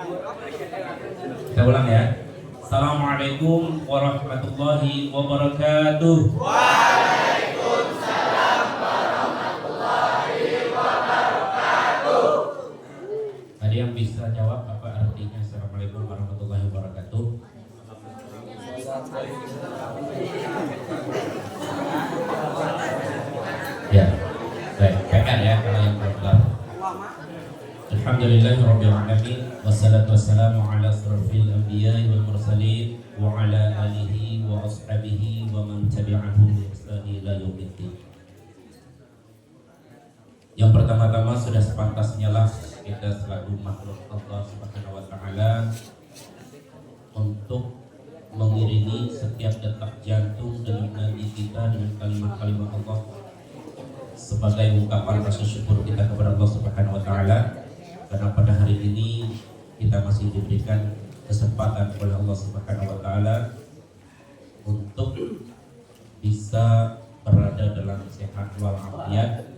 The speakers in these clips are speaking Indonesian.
Kita ulang ya. Assalamualaikum warahmatullahi wabarakatuh. Waalaikumsalam warahmatullahi wabarakatuh. Ada yang bisa jawab apa artinya Assalamualaikum warahmatullahi wabarakatuh? Ya, baik, PR ya kalau yang belum. Alhamdulillahirabbil alamin wassalatu wassalamu ala asrofil anbiya'i wal mursalin wa ala alihi wa ashabihi wa man tabi'ahum bi ihsani ila yaumiddin. Yang pertama-tama sudah sepantasnya lah kita selaku makhluk Allah Subhanahu wa taala untuk mengiringi setiap detak jantung dengan nadi kita dengan kalimat-kalimat Allah sebagai ungkapan rasa syukur kita kepada Allah Subhanahu wa taala. Karena pada hari ini kita masih diberikan kesempatan oleh Allah Subhanahu wa taala untuk bisa berada dalam sehat walafiat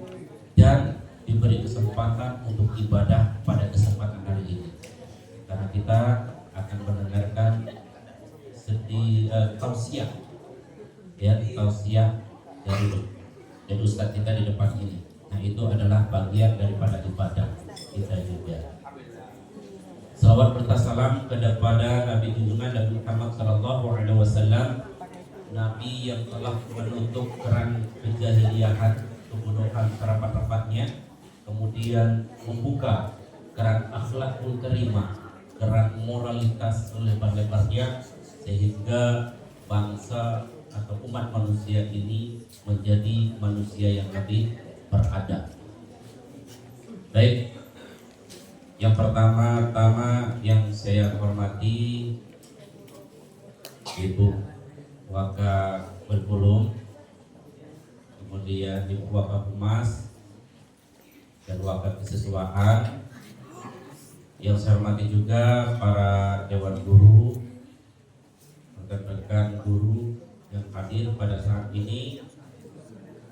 dan diberi kesempatan untuk ibadah pada kesempatan hari ini. Karena kita akan mendengarkan tausiah ya, tausiah dari Ustadz kita di depan ini. Nah, itu adalah bagian daripada ibadah kita juga. Salawat bertasalam kepada Nabi junjungan Nabi Muhammad sallallahu alaihi wasallam, Nabi yang telah menutup keran kejahiliahan, kebodohan serapat-rapatnya, kemudian membuka keran akhlakul karimah, keran moralitas selebar-lebarnya, sehingga bangsa atau umat manusia ini menjadi manusia yang lebih beradab. Baik, yang pertama-tama yang saya hormati Ibu Waka Berpulung, kemudian Ibu Waka Humas dan Waka Kesiswaan. Yang saya hormati juga para dewan guru, rekan-rekan guru yang hadir pada saat ini,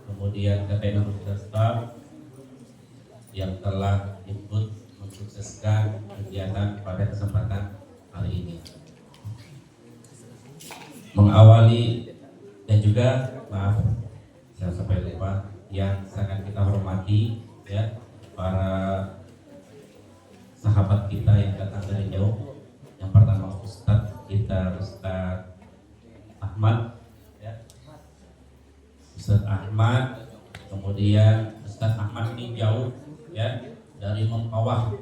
kemudian KPM dan staf yang telah ikut mensukseskan kegiatan pada kesempatan hari ini. Mengawali dan juga maaf saya sampai lupa yang sangat kita hormati ya, para sahabat kita yang datang dari jauh. Yang pertama Ustadz kita, Ustadz Ahmad ya. Ustadz Ahmad, kemudian Ustadz Ahmad ini jauh ya dari Mempawah.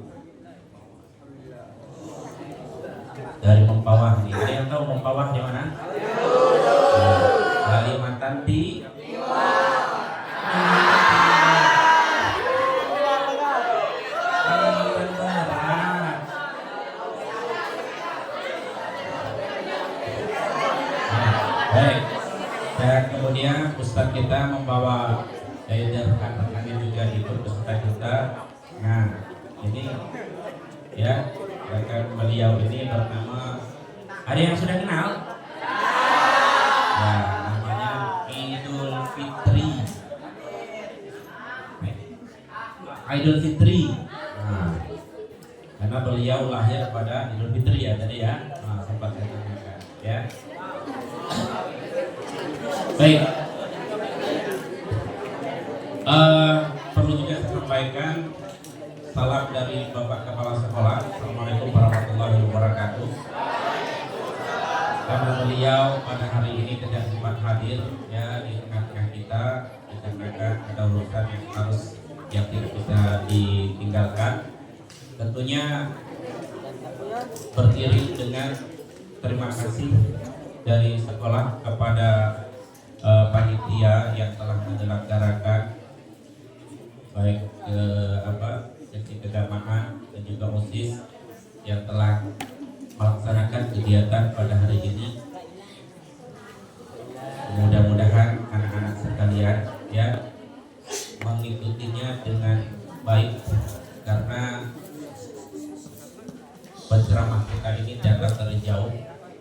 Dari Mempawah nih. Ada yang tahu Mempawah di mana? Kalimantan Timur. Baik. Dan kemudian Ustadz kita membawa dari rekan-rekannya juga ikut beserta kita. Nah, ini ya, rekan beliau ini bernama, ada yang sudah kenal? Ya, namanya Idul Fitri. Idul Fitri. Nah, karena beliau lahir pada Idul Fitri ya tadi ya. Nah, sempat saya tanyakan ya. Baik. Perlu juga saya sampaikan salam dari Bapak Kepala Sekolah. Assalamualaikum warahmatullahi wabarakatuh. Karena beliau pada hari ini tidak sempat hadir ya di tengah-tengah kita, dikarenakan ada urusan yang tidak bisa ditinggalkan. Tentunya beriring dengan terima kasih dari sekolah kepada panitia yang telah menyelenggarakan baik seksi keagamaan dan juga OSIS yang telah melaksanakan kegiatan pada hari ini. Mudah-mudahan anak-anak sekalian ya mengikutinya dengan baik, karena penceramah kita ini datang dari jauh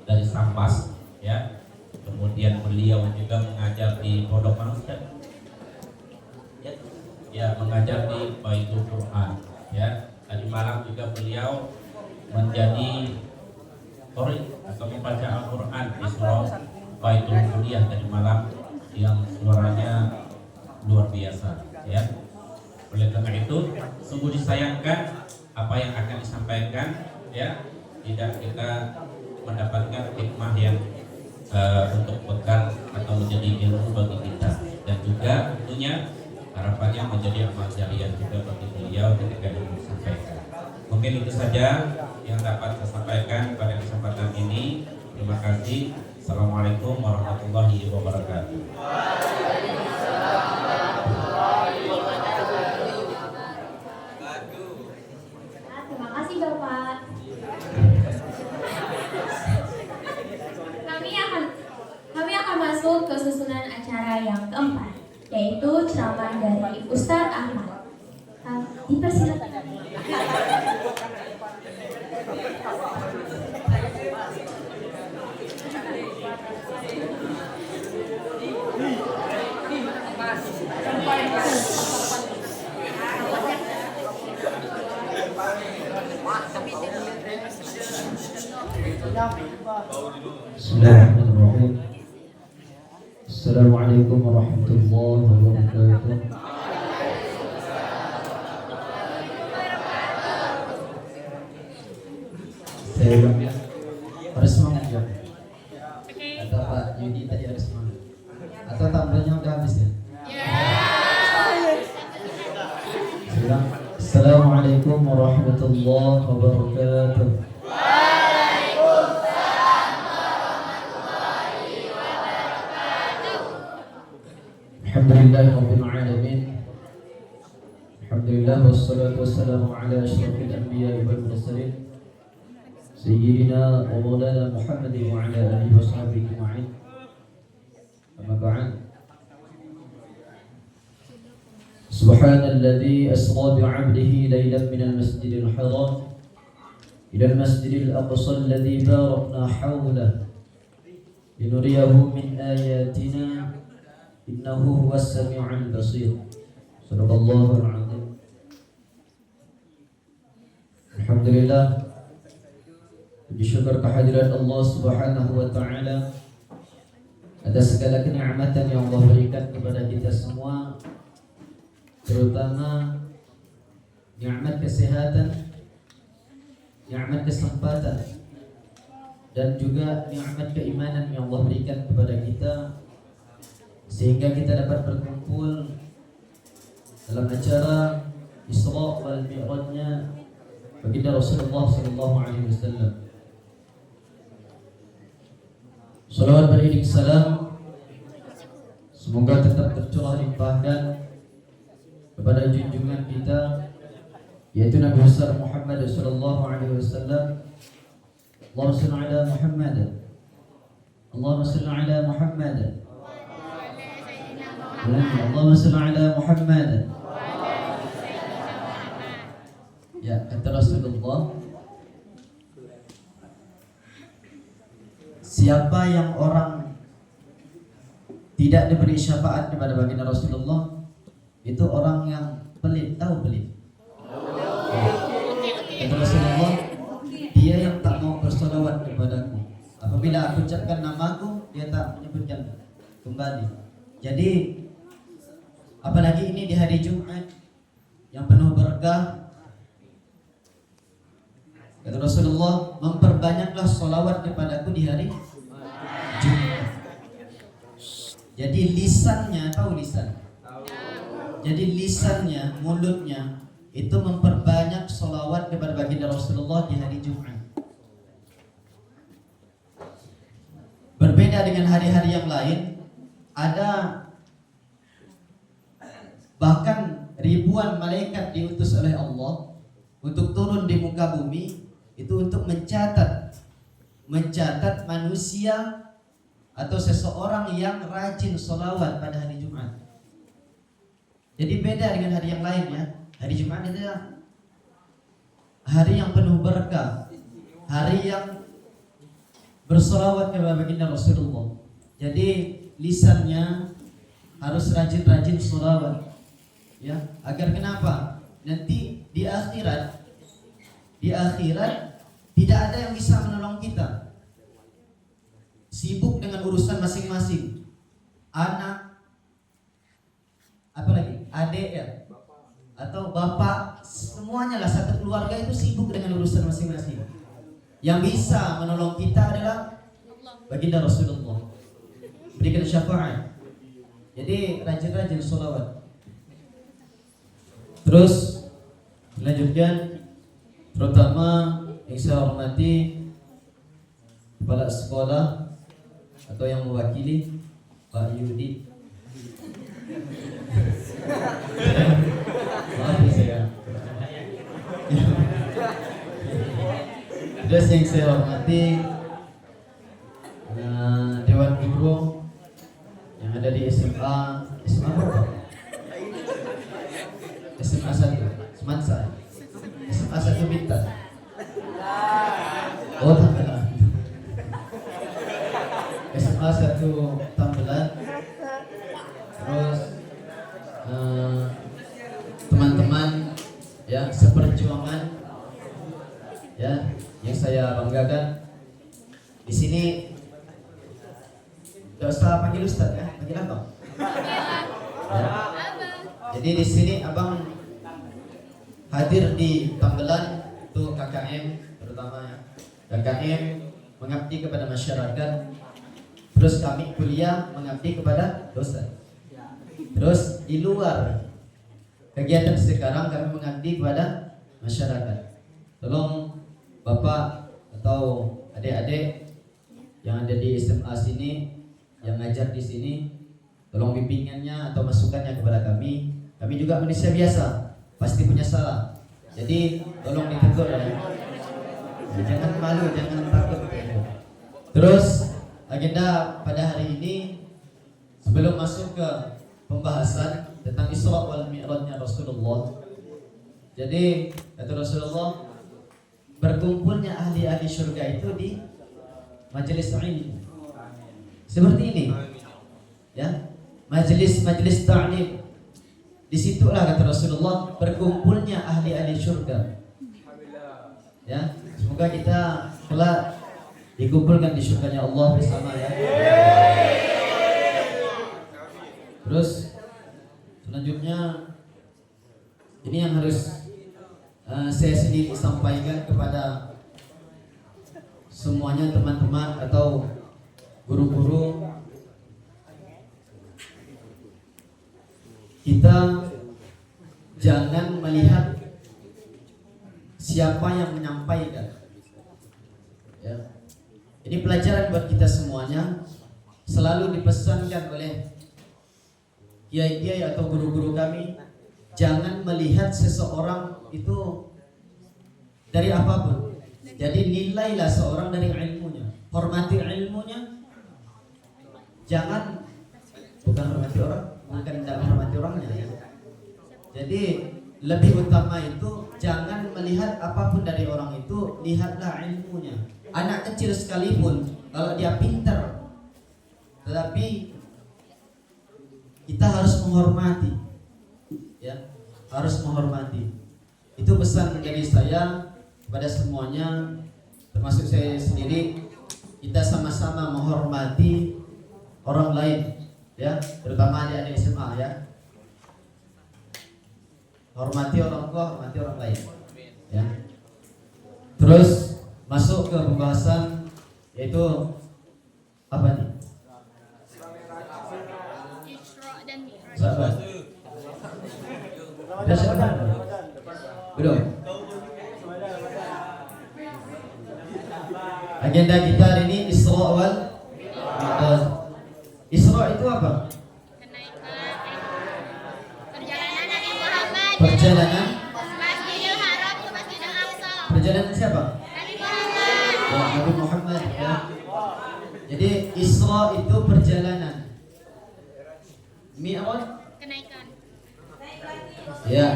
dari Sampas ya. Kemudian beliau juga mengajar di Pondok Manusia ya, mengajar di Baitul Quran ya. Tadi malam juga beliau menjadi qori atau membaca Al-Quran di surau Baitul Mulia tadi malam yang suaranya luar biasa ya. Oleh karena itu sungguh disayangkan apa yang akan disampaikan ya, tidak kita mendapatkan hikmah yang untuk bekal atau menjadi ilmu bagi kita, dan juga tentunya harapannya menjadi amal jariah juga bagi beliau ketika ilmu disampaikan. Mungkin itu saja yang dapat saya sampaikan pada kesempatan ini. Terima kasih. Assalamualaikum warahmatullahi wabarakatuh. Terima kasih Bapak. Kami akan masuk ke susunan acara yang keempat, yaitu ceramah dari Ustadz Ahmad. Dipersilakan. Bismillahirrahmanirrahim. Assalamualaikum warahmatullahi wabarakatuh. Saya ulang ya. Harus semangat ya. Atau Pak Yudi tadi harus semangat. Atau tampilnya udah habis ya? Saya ulang. Assalamualaikum warahmatullahi wabarakatuh. Alhamdulillah Rabbil Alamin. Alhamdulillah wassalatu wassalamu ala asyrafil anbiya wal mursalin Sayyidina wa maulana Muhammadin wa ala alihi wa sahbihi ajma'in. Amma ba'd. Subhanalladzi asra bi'abdihi laylan minal masjidil haram ilal masjidil aqsa alladzi barakna hawlahu linuriyahu min ayatina innahu huwas sami'ul basir. Sadaqallahul azim. Alhamdulillah, puji syukur kehadirat Allah Subhanahu wa taala atas segala kenikmatan yang Allah berikan kepada kita semua, terutama nikmat kesehatan, nikmat kesempatan, dan juga nikmat keimanan yang Allah berikan kepada kita, sehingga kita dapat berkumpul dalam acara Isra wal Mi'rajnya baginda Rasulullah sallallahu alaihi wasallam. Salawat beriring salam semoga tetap tercurah limpahkan kepada junjungan kita, yaitu Nabi besar Muhammad sallallahu alaihi wasallam. Allahumma shalli ala Muhammad. Allahumma shalli ala Muhammad. Allahumma salli ala Muhammad. Ya, kata Rasulullah, siapa yang orang tidak diberi syafaat kepada baginda Rasulullah, itu orang yang pelit. Tahu pelit? Kata Rasulullah, dia yang tak mau bersolawat kepadaku. Apabila aku ucapkan namaku, dia tak menyebutkan kembali. Jadi apalagi ini di hari Jumat yang penuh berkah, kata Rasulullah, memperbanyaklah sholawat kepadaku di hari Jumat. Jadi lisannya, tahu lisan? Jadi lisannya, mulutnya itu memperbanyak sholawat kepada baginda Rasulullah di hari Jumat. Berbeda dengan hari-hari yang lain, ada bahkan ribuan malaikat diutus oleh Allah untuk turun di muka bumi, itu untuk mencatat manusia atau seseorang yang rajin sholawat pada hari Jumat. Jadi beda dengan hari yang lain ya. Hari Jumat itu hari yang penuh berkah, hari yang bersolawat kepada baginda Rasulullah. Jadi lisannya harus rajin-rajin sholawat, ya. Agar kenapa? Nanti di akhirat ada yang bisa menolong kita. Sibuk dengan urusan masing-masing. Anak, apalagi adik ya, atau bapak, semuanya lah, satu keluarga itu sibuk dengan urusan masing-masing. Yang bisa menolong kita adalah baginda Rasulullah. Berikan syafaat. Jadi rajin-rajin sholawat. Terus lanjutkan, terutama yang saya hormati kepala sekolah atau yang mewakili Pak Yudi. Maaf ya saya. Terus yang saya hormati Dewan Guru yang ada di SMA berapa? SMA 1 Semansa, SMA 1 Bintan. Oh, Tambelan. SMA 1 Tambelan. Terus teman-teman ya seperjuangan ya yang saya banggakan di sini. Tidak usah panggil Ustaz ya, panggil Abang. Ya. Jadi di sini Abang hadir di Tambelan itu KKM terutama ya. KKM mengabdi kepada masyarakat. Terus kami kuliah mengabdi kepada dosen. Terus di luar kegiatan sekarang kami mengabdi kepada masyarakat. Tolong Bapak atau adik-adik yang ada di SMA sini, yang ngajar di sini, tolong bimbingannya atau masukannya kepada kami. Kami juga manusia biasa, pasti punya salah. Jadi tolong ditegur ya. Jangan malu, jangan takut. Terus agenda pada hari ini, sebelum masuk ke pembahasan tentang Isra wal Mi'rajnya Rasulullah. Jadi kata Rasulullah, berkumpulnya ahli-ahli surga itu di majelis ilmu. Seperti ini. Ya. Majelis ta'lim. Disitulah kata Rasulullah berkumpulnya ahli-ahli surga. Ya. Semoga kita kelak dikumpulkan di surganya Allah bersama ya. Terus selanjutnya ini yang harus saya sendiri sampaikan kepada semuanya teman-teman atau guru-guru. Kita jangan melihat siapa yang menyampaikan. Ya. Ini pelajaran buat kita semuanya. Selalu dipesankan oleh kiai-kiai atau guru-guru kami, jangan melihat seseorang itu dari apapun. Jadi nilailah seorang dari ilmunya, hormati ilmunya. Jangan bukan hormati orang, bukan tidak menghormati orangnya ya. Jadi lebih utama itu jangan melihat apapun dari orang itu, lihatlah ilmunya. Anak kecil sekalipun kalau dia pintar, tetapi kita harus menghormati, ya, harus menghormati. Itu pesan dari saya kepada semuanya, termasuk saya sendiri. Kita sama-sama menghormati orang lain, ya, terutama adik-adik SMA ya. Hormati orang tua, hormati orang lain, ya. Terus masuk ke pembahasan, yaitu apa nih? Sahabat. Sudah siapa? Belum. Agenda kita hari ini Isra wal Mi'raj. Isra itu apa? Perjalanan Nabi Muhammad. Perjalanan Masjidil Haram ke Masjidil Aqsa. Perjalanan siapa? Nabi Muhammad. Ya, Nabi Muhammad ya. Jadi Isra itu perjalanan. Mi'raj Kenaikan. ya,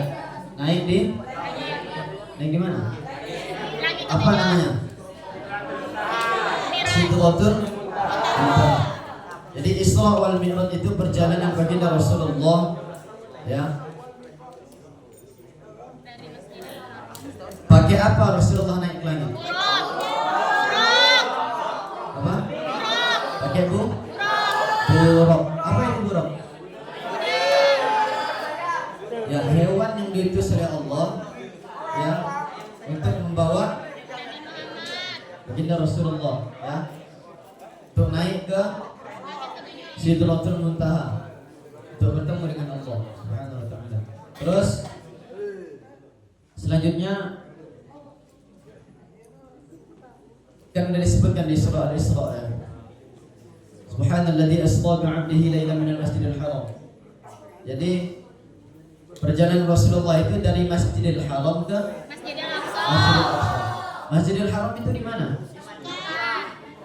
naik naik di mana? Langit Apa ketujuh. namanya? Mi'raj. Sidratul Muntaha. Jadi Isra wal Mi'raj itu perjalanan baginda Rasulullah ya. Dari Masjidil Haram. Pakai apa Rasulullah naik ke langit? Buruk. pakai buruk. Apa itu buruk? Ya, hewan yang diutus oleh Allah ya untuk membawa baginda Rasulullah ya untuk naik ke Sidratul Muntaha untuk bertemu dengan Allah Subhanahu wa taala. Terus selanjutnya kan sudah disebutkan di surah Al-Isra ya. Subhanalladzi asra bi 'abdihi lailan minal masjidil haram. Jadi perjalanan Rasulullah itu dari Masjidil Haram ke Masjidil Aqsa. Masjidil Aqsa. Masjidil Haram itu di mana?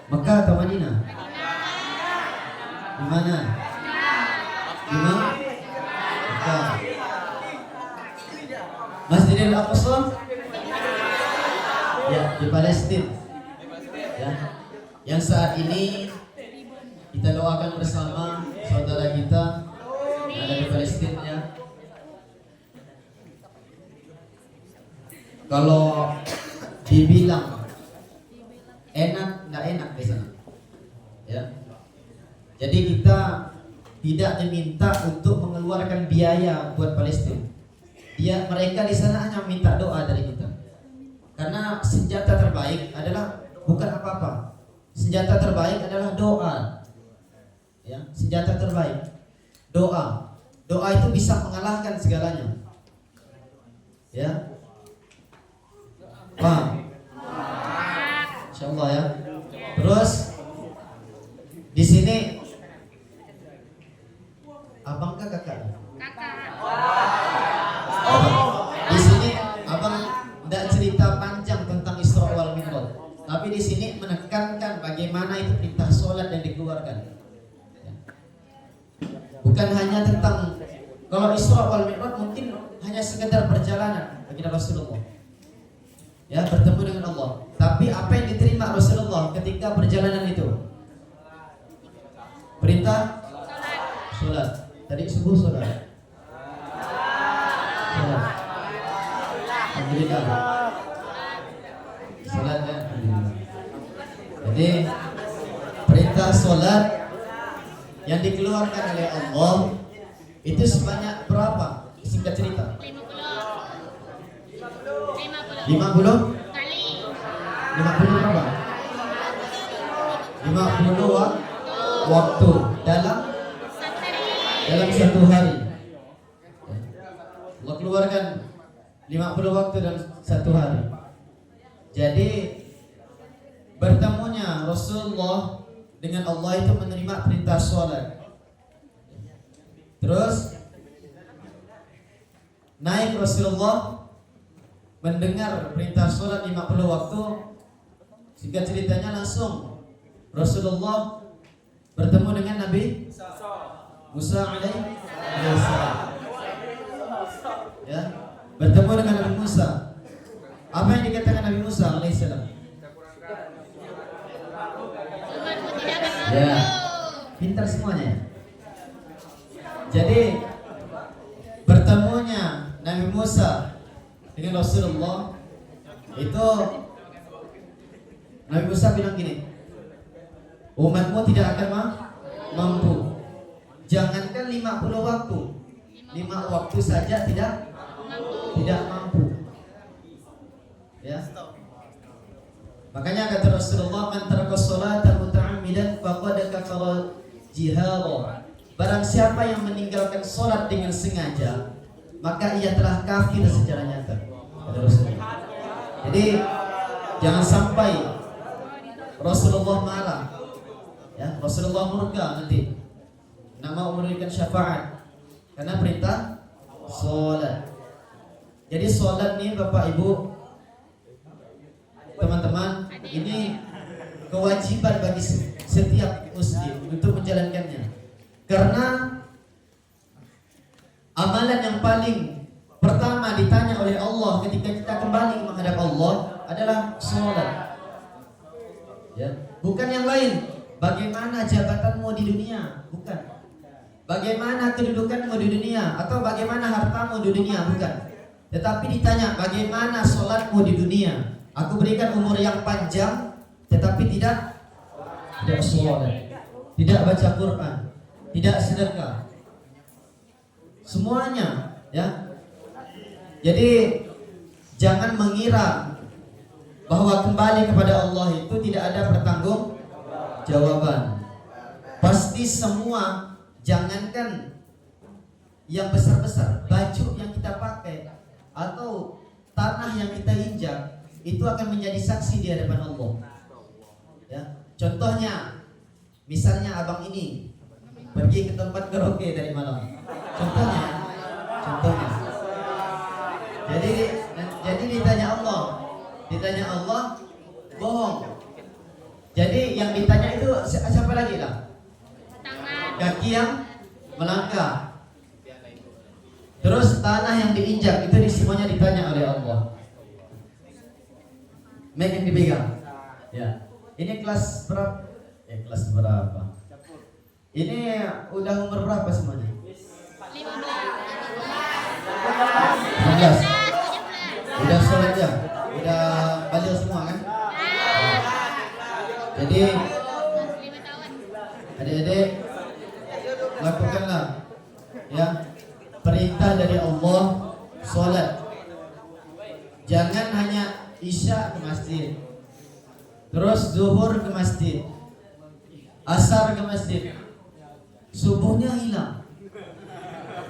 Mekah atau Madinah? Di mana? Di mana? Mekah. Masjidil Aqsa? Ya, di Palestina. Ya. Yang saat ini kita doakan bersama saudara kita yang ada di Palestina ya. Kalau dibilang enak, nggak enak di sana, ya. Jadi kita tidak diminta untuk mengeluarkan biaya buat Palestina. Mereka di sana hanya minta doa dari kita. Karena senjata terbaik adalah bukan apa-apa. Senjata terbaik adalah doa. Ya, senjata terbaik doa. Doa itu bisa mengalahkan segalanya. Ya. Paham? Insyaallah ya. Terus di sini abang kah kakak? Di sini abang tidak cerita panjang tentang Isra wal Mi'raj, tapi di sini menekankan bagaimana itu perintah sholat yang dikeluarkan. Bukan hanya tentang kalau Isra wal Mi'raj mungkin hanya sekedar perjalanan bagi Rasulullah. Ya, bertemu dengan Allah. Tapi apa yang diterima Rasulullah ketika perjalanan itu? Perintah sholat. Tadi subuh sholat. Sholat. Alhamdulillah. Sholat ya. Jadi perintah sholat yang dikeluarkan oleh Allah itu sebanyak berapa? Singkat cerita. 50 kali 50 berapa? 50 waktu dalam satu hari. Allah keluarkan 50 waktu dalam satu hari. Jadi bertemunya Rasulullah dengan Allah itu menerima perintah sholat. Terus naik Rasulullah mendengar perintah sholat 50 waktu. Singkat ceritanya langsung Rasulullah bertemu dengan Nabi Musa alaihissalam. Ya, bertemu dengan Nabi Musa. Apa yang dikatakan Nabi Musa alaihissalam? Ya, pintar semuanya. Jadi bertemunya Nabi Musa dengan Rasulullah itu Nabi Musa bilang gini, umatmu tidak akan mampu. Jangankan 50 waktu, 5 waktu saja tidak mampu. Ya. Makanya kata Rasulullah, man taraka sholata muta'ammidan faqad kafara jihara. Barang siapa yang meninggalkan sholat dengan sengaja, maka ia telah kafir secara nyata. Kata Rasulullah. Jadi jangan sampai Rasulullah marah, ya, Rasulullah murka nanti, nak mau memberikan syafaat karena perintah sholat. Jadi sholat nih Bapak Ibu, teman-teman, ini kewajiban bagi setiap muslim untuk menjalankannya. Karena amalan yang paling pertama ditanya oleh Allah ketika kita kembali menghadap Allah adalah sholat. Ya, bukan yang lain. Bagaimana jabatanmu di dunia? Bukan. Bagaimana kedudukanmu di dunia atau bagaimana hartamu di dunia? Bukan. Tetapi ditanya bagaimana sholatmu di dunia. Aku berikan umur yang panjang, tetapi tidak sholat. tidak baca Quran, tidak sedekah. Semuanya, ya. Jadi jangan mengira bahwa kembali kepada Allah itu tidak ada pertanggungjawaban. Pasti semua, jangankan yang besar-besar, baju yang kita pakai atau tanah yang kita injak itu akan menjadi saksi di hadapan Allah. Ya, contohnya, misalnya abang ini pergi ke tempat karaoke dari malam. Contohnya. Jadi ditanya Allah, bohong. Jadi yang ditanya itu siapa lagi lah? Tangan. Kaki yang melangkah. Terus tanah yang diinjak itu semuanya ditanya oleh Allah. Mic yang dipegang. Ya. Ini kelas berapa? Kelas berapa? Ini udah umur berapa semuanya? 15. Udah sholat ya? Udah balik semua kan? Jadi adik-adik lakukanlah ya perintah dari Allah sholat. Jangan hanya isya ke masjid, terus zuhur ke masjid, asar ke masjid, subuhnya hilang.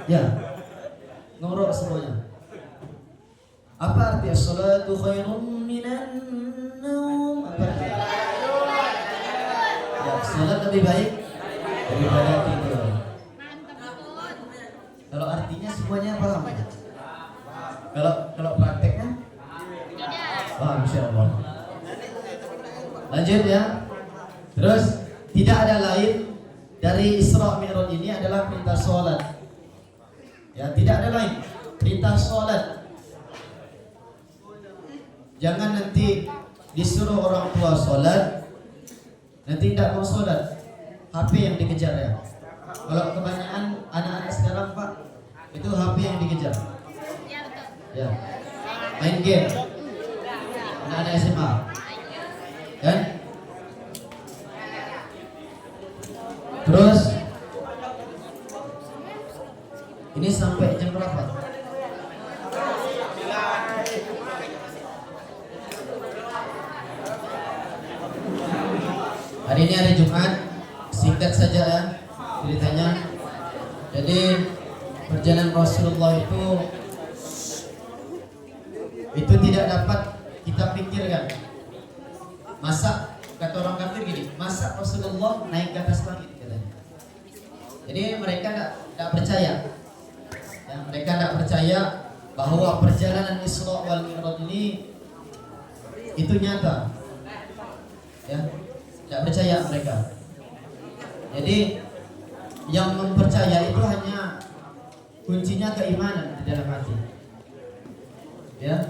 Ya, ngorok semuanya. Apa arti as-salatu khairun minan naum? Apa arti? Ya, salat lebih baik daripada tidur. Kalau artinya semuanya paham? Kalau prakteknya? Paham, insyaallah. Lanjut ya. Terus tidak ada lain dari Isra Mi'raj ini adalah perintah salat. Ya, tidak ada lain. Perintah salat. Jangan nanti disuruh orang tua sholat, nanti tidak mau sholat, HP yang dikejar ya. Kalau kebanyakan anak-anak sekarang Pak, itu HP yang dikejar. Ya, main game. Anak-anak SMA, kan? Terus ini sampai jam berapa? Hari ini hari Jumat, singkat saja ya ceritanya. Jadi perjalanan Rasulullah itu tidak dapat kita pikirkan. Masa kata orang kafir gini, masa Rasulullah naik ke atas langit katanya. Jadi mereka tidak percaya. Ya, mereka tidak percaya bahwa perjalanan Isra wal Mi'raj ini itu nyata. Ya. Tidak percaya mereka. Jadi yang mempercaya itu hanya kuncinya keimanan di dalam hati. Ya.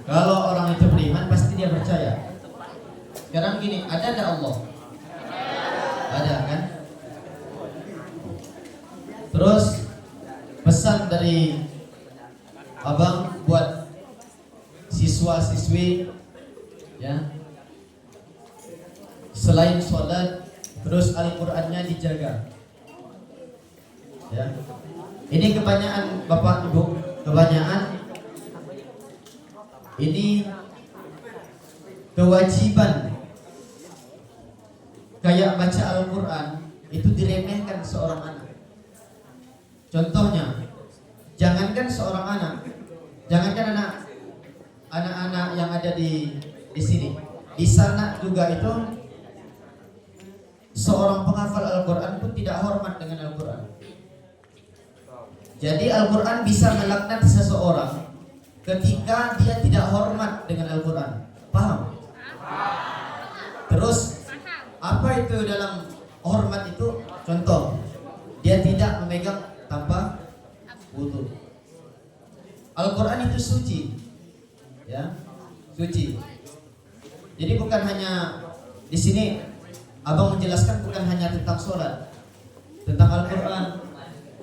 Kalau orang itu beriman pasti dia percaya. Sekarang gini, ada Allah? Ada kan? Terus pesan dari abang buat siswa-siswi ya. Selain sholat, terus Al-Qur'annya dijaga. Ya. Ini kebanyakan Bapak Ibu, kebanyakan ini kewajiban kayak baca Al-Qur'an itu diremehkan seorang anak. Contohnya, jangankan seorang anak, jangankan anak-anak yang ada di sini, di sana juga itu seorang penghafal Al-Quran pun tidak hormat dengan Al-Quran. Jadi Al-Quran bisa melaknat seseorang ketika dia tidak hormat dengan Al-Quran. Paham? Terus apa itu dalam hormat itu? Contoh, dia tidak memegang tanpa wudu. Al-Quran itu suci, ya, suci. Jadi bukan hanya di sini abang menjelaskan bukan hanya tentang sholat, tentang Al-Quran,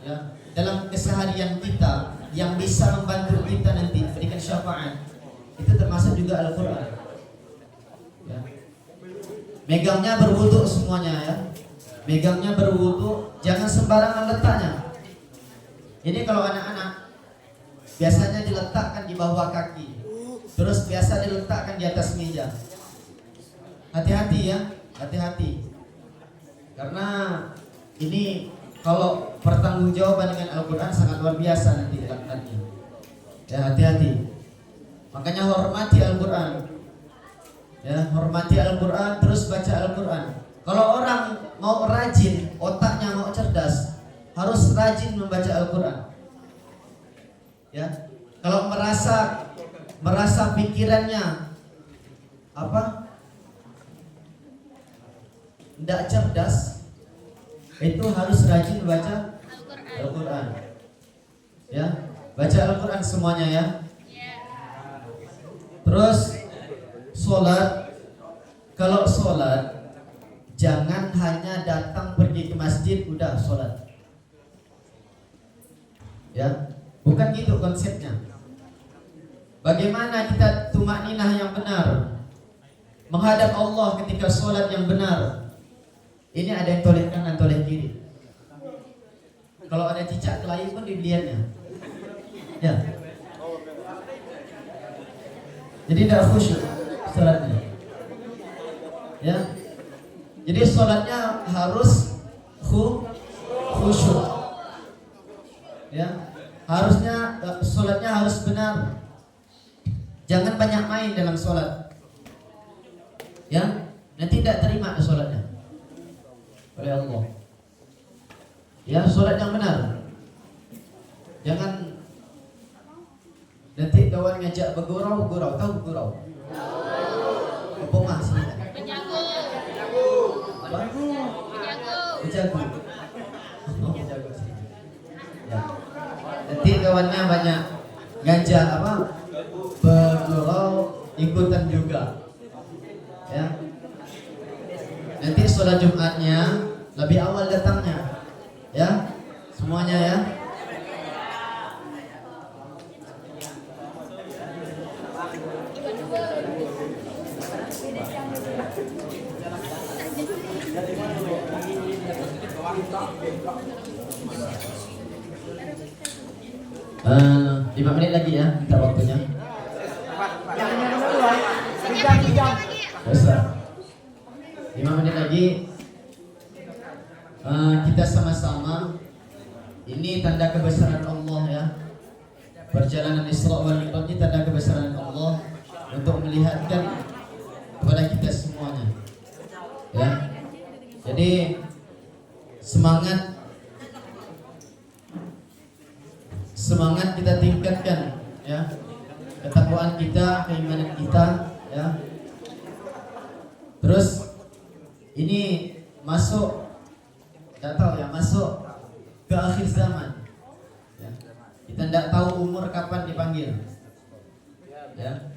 ya. Dalam keseharian kita yang bisa membantu kita nanti berikan syafaat, itu termasuk juga Al-Quran. Ya. Megangnya berwudu semuanya ya. megangnya berwudu, jangan sembarangan letaknya. Ini kalau anak-anak biasanya diletakkan di bawah kaki, terus biasa diletakkan di atas meja. Hati-hati ya, hati-hati. Karena ini kalau pertanggungjawaban dengan Al-Quran sangat luar biasa nanti kelaknatnya. Ya, hati-hati. Makanya hormati Al-Quran. Ya, hormati Al-Quran, terus baca Al-Quran. Kalau orang mau rajin, otaknya mau cerdas, harus rajin membaca Al-Quran. Ya, kalau merasa pikirannya tidak cerdas, itu harus rajin baca Al-Quran. Ya, baca Al-Quran semuanya ya. Terus sholat, kalau sholat jangan hanya datang pergi ke masjid udah sholat. Ya, bukan gitu konsepnya. Bagaimana kita tumakninah yang benar, menghadap Allah ketika sholat yang benar. Ini ada yang toleh kanan, toleh kiri. Kalau ada cicak kelahi pun dilihatnya. Ya. Jadi tidak khusyuk sholatnya. Ya. Jadi sholatnya harus khusyuk. Ya. Harusnya sholatnya harus benar. Jangan banyak main dalam sholat. Ya. Nanti tidak terima sholatnya oleh Allah. Ya, sholat yang benar. Jangan nanti kawan ngajak bergurau, tahu bergurau? Apa sih? Penjago. Apa? Penjago. Penjago sih. Ya. Nanti kawannya banyak ngajak bergurau, ikutan juga. Ya. Nanti sholat Jumatnya lebih awal datangnya. Ya. Semuanya ya. Lima menit lagi ya, minta waktunya. Besar. 5 menit lagi. Kita sama-sama. Ini tanda kebesaran Allah ya. Perjalanan Isra wal Mi'raj ini tanda kebesaran Allah untuk melihatkan kepada kita semuanya. Ya. Jadi semangat kita tingkatkan ya. Ketakwaan kita, keimanan kita ya. Terus ini masuk ke akhir zaman ya. Kita tidak tahu umur kapan dipanggil ya.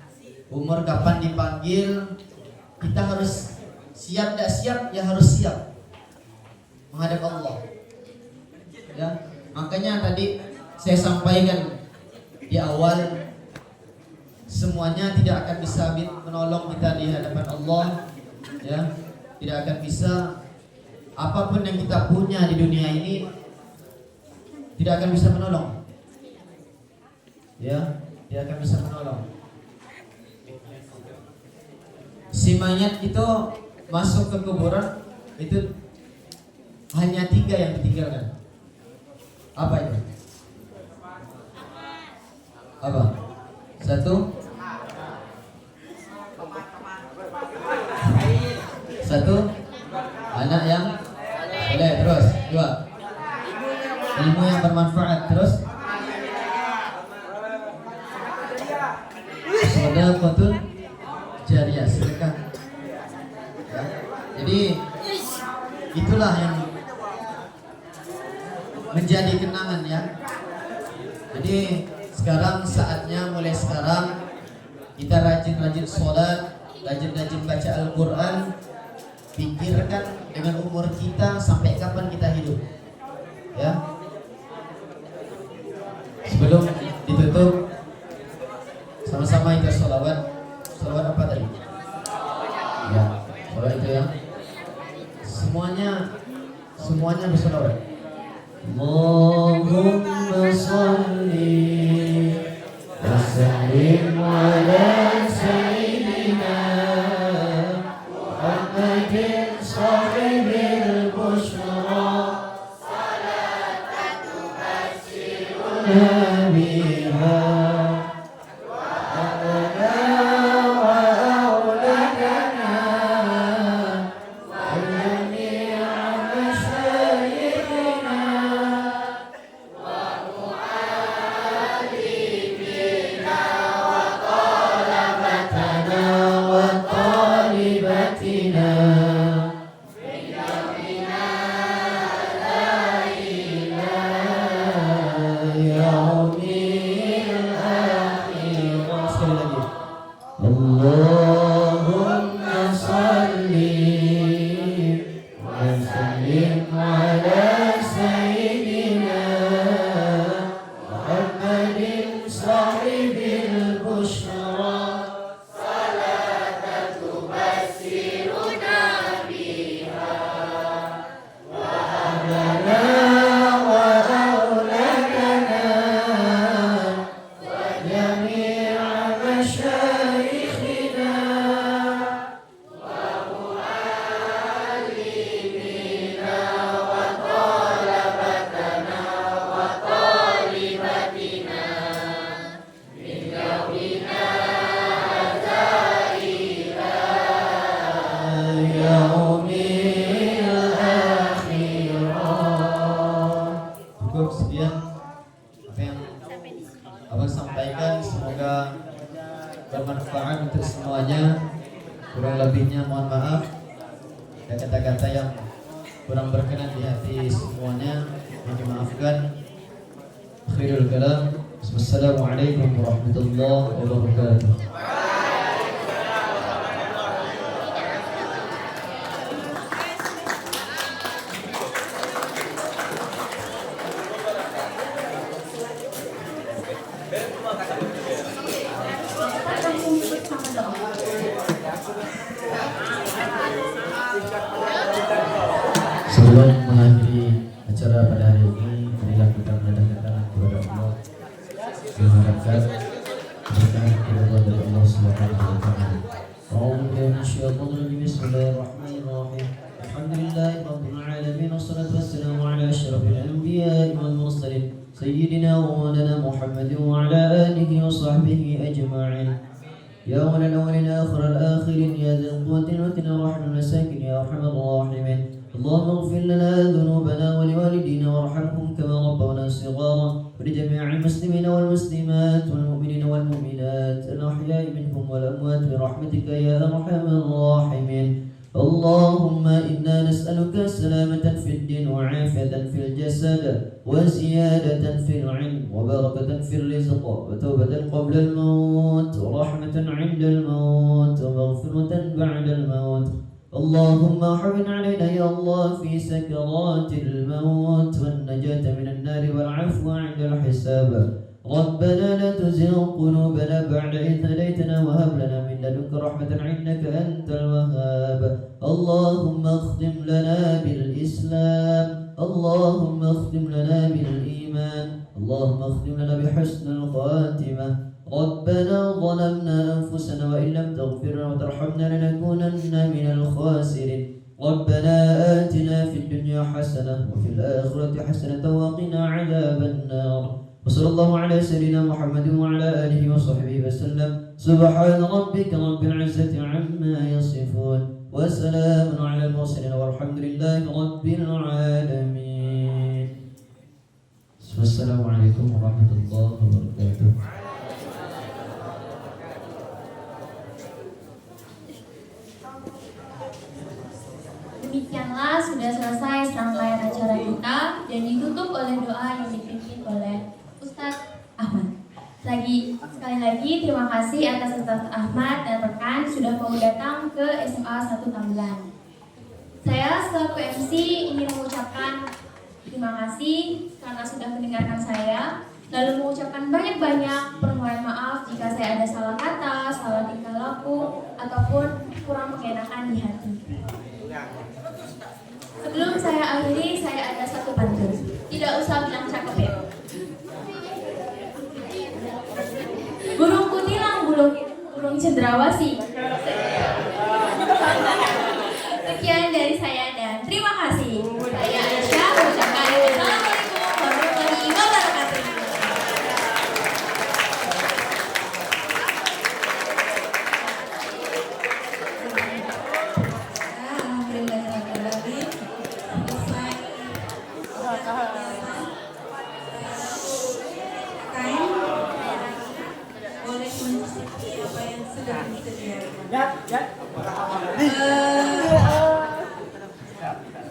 Umur kapan dipanggil, kita harus siap. Tidak siap ya harus siap menghadap Allah ya. Makanya tadi saya sampaikan di awal, semuanya tidak akan bisa menolong kita di hadapan Allah ya. Tidak akan bisa. Apapun yang kita punya di dunia ini tidak akan bisa menolong. Ya, tidak akan bisa menolong. Si mayat itu masuk ke kuburan, itu hanya 3 yang ditinggalkan. Apa itu? Apa? 1. Anak yang boleh. Terus 2. Ilmu yang bermanfaat. Terus sedekahun jariyah, sedekah ya. Jadi itulah yang menjadi kenangan ya. Jadi sekarang saatnya, mulai sekarang kita rajin-rajin sholat, rajin-rajin baca Al-Quran. Pikirkan dengan umur kita sampai kapan kita hidup ya. Sebelum ditutup, sama-sama kita sholawat. Sholawat apa tadi? Ya, sholawat itu ya. Semuanya Semuanya bersolawat. Allahumma salli wa sallim ala sayyidina Muhammadin sahibil busyra salatan tubasyiruna biha Allahumma salli wa sallim ala sayyidina Muhammadin sahibil busyra salatan tubasyiruna biha wa ahlana wa auladana wa jami'a masyayikhina Cukup sekian apa yang abang sampaikan, semoga bermanfaat untuk semuanya. Kurang lebihnya mohon maaf, ada kata-kata yang kurang berkenan di hati semuanya, mohon dimaafkan. Akhirul kalam, wassalamualaikum warahmatullahi wabarakatuh. Kita kumpul sama doa. Sebelum mengakhiri acara pada hari ini, marilah kita mendatangkan kepada Allah, mengharapkan berkah kepada dari Allah Subhanahu wa taala. Bismillahirrahmanirrahim. Alhamdulillahirabbil alamin wassalatu wassalamu ala asyrafil anbiya'i wal mursalin sayyidina wa maulana Muhammadin wa ala alihi wa sahbihi ajma'in. يا أول الأولين آخر الآخرين يا ذا القوة المتين الرحم المساكين يا أرحم الراحمين. اللهم اغفر لنا ذنوبنا ولوالدينا وارحمهم كما ربونا صغارا ولجميع المسلمين والمسلمات والمؤمنين والمؤمنات الأحياء منهم والأموات برحمتك يا أرحم الراحمين. اللهم إنا نسألك سلامة في الدين وعافية في الجسد وزيادة في العلم وبركة في الرزق وتوبة قبل الموت ورحمة عند الموت ومغفرة بعد الموت. اللهم حبن علينا يا الله في سكرات الموت والنجاة من النار والعفو عند الحساب. ربنا لا تزغ قلوبنا بعد إذ هديتنا وهب لنا من لدنك رحمة إنك أنت الوهاب. اللهم اختم لنا بالإسلام، اللهم اختم لنا بالإيمان، اللهم اختم لنا بحسن الخاتمة. ربنا ظلمنا أنفسنا وإن لم تغفر لنا وترحمنا لنكونن من الخاسرين. ربنا آتنا في الدنيا حسنة وفي الآخرة حسنة وقنا عذاب النار. وصلى الله على سيدنا محمد وعلى آله وصحبه وسلم. سبحان ربك رب العزة عما يصفون وسلام على المرسلين والحمد لله رب العالمين. والسلام عليكم ورحمة الله وبركاته. Demikianlah sudah selesai serangkaian acara kita dan ditutup oleh doa yang dipimpin oleh Ustadz Ahmad. Sekali lagi terima kasih atas Ustadz Ahmad dan rekan sudah mau datang ke SMA 1 Tambelan. Saya selaku MC ingin mengucapkan terima kasih karena sudah mendengarkan saya, lalu mengucapkan banyak-banyak permohonan maaf jika saya ada salah kata, salah tingkah laku, ataupun kurang mengenakan di hati. Sebelum saya akhiri, saya ada satu pantun. Tidak usah bilang cakep ya. Burung kutilang, burung cendrawasih. Sekian dari saya dan terima kasih. Saya Aisyah, ucapkan wassalamualaikum warahmatullahi wabarakatuh. Alhamdulillahirrahmanirrahim. Selesai kain boleh mencicipi apa yang sudah disediakan.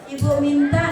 Ibu minta